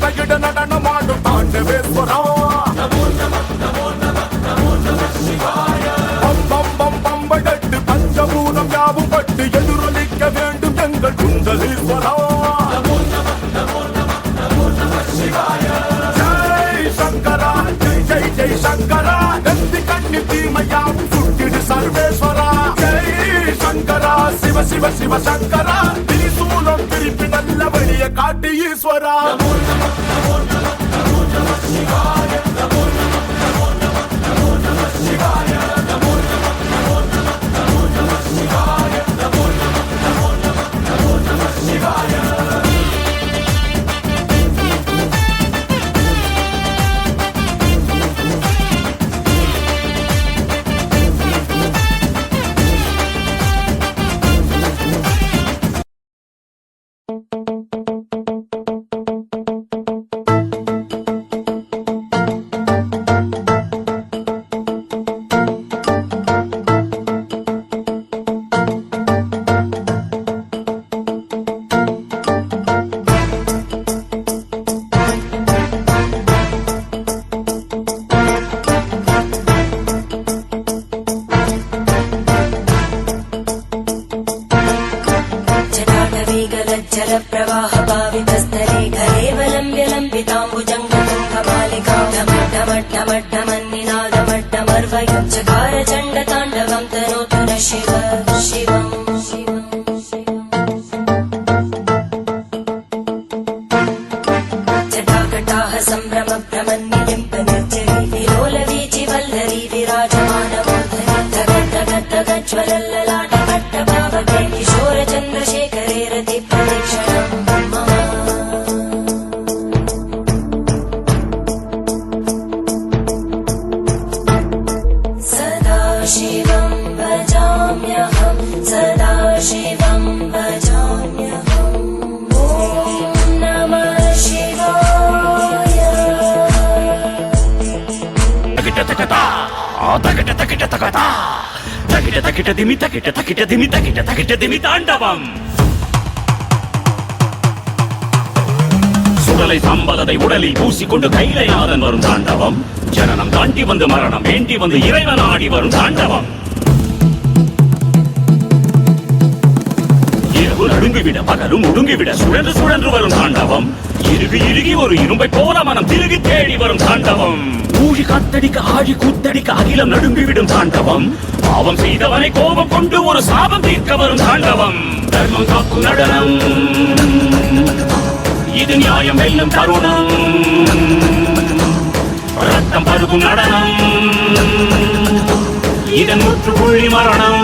ಕೈಗಿಡ ನಟನ ಮಾಡು ತಾಂಡವೇಶ್ವರ பம்பைதட்டு பஞ்சபூதம் யாவும் பட்டு எதிரொலிக்க வேண்டும் எங்கள் குண்டலீஸ்வரா ஜெய் சங்கரா ஜெய் ஜெய் ஜெய் சங்கரா நந்தி கண்ணி தீமையாவும் சுட்டிடு சர்வேஸ்வரா ஜெய் சங்கரா சிவ சிவ சிவ சங்கரா திரிசூலம் திருப்பி நல்ல வழிய காட்டு ஈஸ்வரா प्रवाहभावितस्थले घरेवलम्ब्यलम्बिताम्बुजङ्गमन्निनादमट्टमर्वयुञ्चकार चण्डताण्डवं तनोतु न शिव शिवम् जटाकटाः सम्भ्रमभ्रमन्निलिम्पनिर्जरी विलोलवीचि वल्लरी विराजमानमूर्धनि धगद्धगद्धगज्ज्वलल्ललाटपट्टभावके किशोरचन्द्रशेखरे रति प्रदक्षिणम् सदा शिवं भजाम्यहं सदा शिवं भजाम्यहम् ॐ नमः शिवाय தகிட தாண்டவம் சுடலை சம்பலதை உடலில் பூசிக்கொண்டு கைலைநாதன் வரும் தாண்டவம் ஜனனம் தாண்டி வந்து மரணம் வேண்டி வந்து இறைவன் ஆடி வரும் தாண்டவம் இரவு நடுங்கிவிட பகலும் ஒடுங்கிவிட சுழன்று சுழன்று வரும் தாண்டவம் இறுகி இறுகி ஒரு இரும்பை போல மனம் திருகி தேடி வரும் தாண்டவம் ஊழி காத்தடிக்க ஆழி கூத்தடிக்க அகிலம் நடுங்கிவிடும் தாண்டவம் பாவம் செய்தவனை கோபம் கொண்டு ஒரு சாபம் தீர்க்க வரும் தாண்டவம் தர்மம் காக்கும் நடனம் இது நியாயம் வெல்லும் தருணம் ரத்தம் பருகும் நடனம் இதன் முற்றுப்புள்ளி மரணம்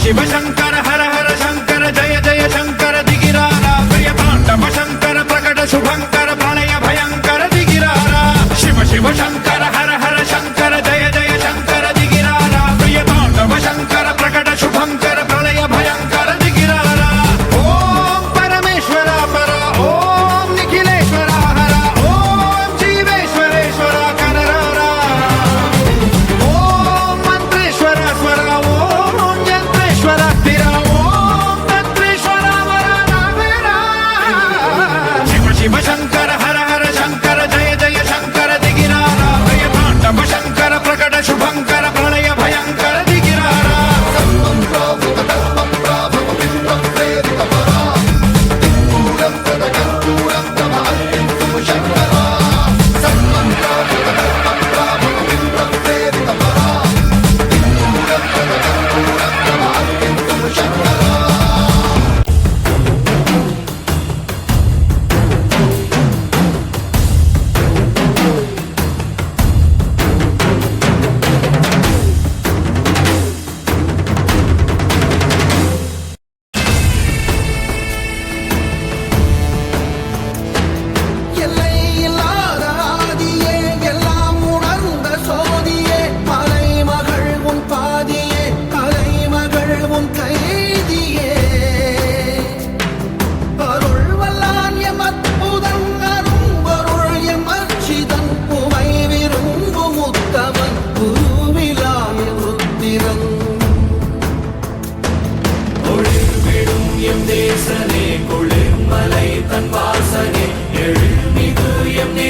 शिव शंकर हर हर शंकर जय जय शंकर दिगिरारा प्रिय तांडव शंकर प्रकट शुभंकर प्रलय भयंकर दिगिरारा शिव शिव शंकर हर हर शंकर जय जय शंकर दिगिरारा प्रिय तांडव शंकर प्रकट शुभंकर प्रलय भयंकर दिगिरारा ओम परमेश्वरा पर ओम निखिलेश्वरा हर ओम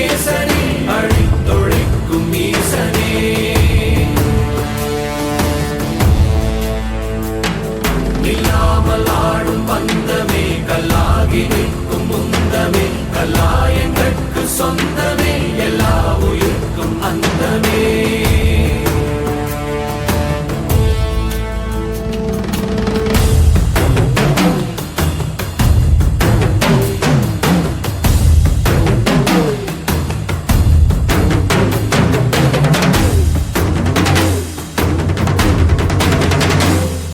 से